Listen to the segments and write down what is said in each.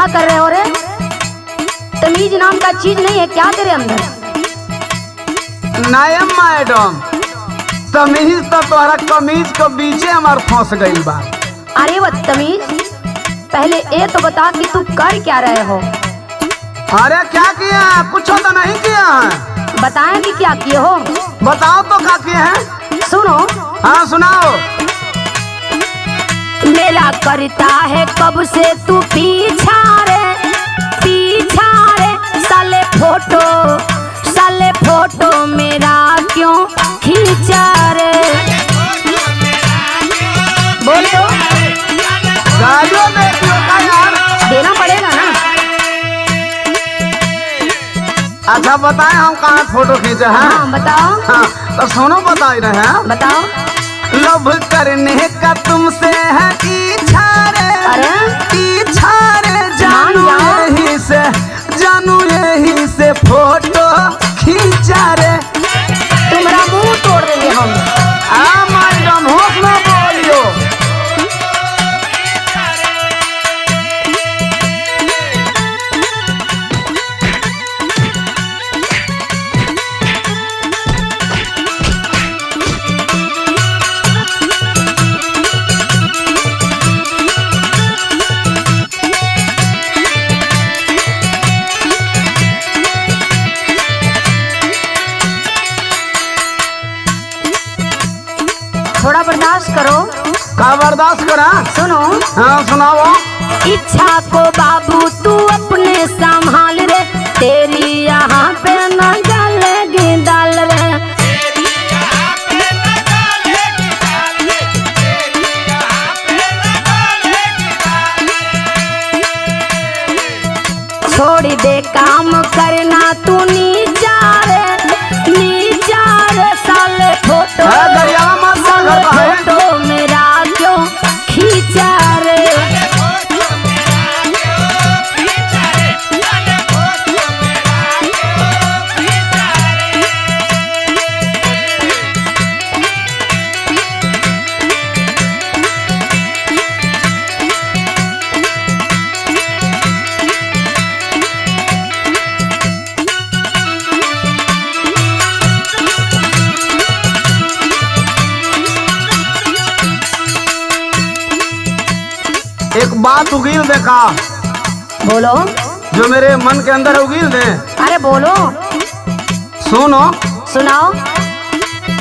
क्या कर रहे हो रे? तमीज नाम का चीज नहीं है क्या तेरे अंदर? नहीं मैडम, तमीज तो तोहरा कमीज के बीचे हमार फंस गई बा। अरे बदतमीज, पहले ये तो बता कि तू कर क्या रहे हो? अरे क्या किया है? कुछ तो नहीं किया है। बताएं कि क्या किए हो? बताओ तो क्या किए हैं? सुनो। हाँ सुनाओ। मेरा करता है कब से तू पीछा रे, पीछा रे। साले फोटो मेरा क्यों खींचा रे? बोलो। गाड़ियों में क्यों का यार? देना पड़ेगा ना। अच्छा बताएं हम कहाँ फोटो खींचे हैं? हाँ बताओ। हाँ तो सुनो बता ही रहे हैं। बताओ। लव करने का तुमसे है इच्छा रे, अरे इच्छा रे। जानू यही से फोटो खींचा रे। तुम्हारा मुंह तोड़ देंगे हम। मैडम होश में बोलियो। थोड़ा बर्दाश्त करो। का बर्दाश्त करा? सुनो। हाँ सुनाओ। इच्छा को बाबू तू अपने संभाल रे, तेरी यहाँ पे न गलेगी दाल रे। छोड़ दे काम करना तू नीचा रे, नीचा रे। साले फोटो मेरा क्यों खींचा रे? एक बात उगील देखा। बोलो। जो मेरे मन के अंदर उगील दे। अरे बोलो। सुनो। सुनाओ।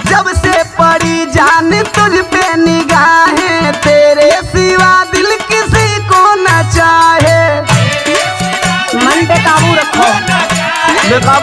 जब से पड़ी जान तुझ पे निगाहें, तेरे सिवा दिल किसी को न चाहे। मन पे काबू रखो। बेकाबू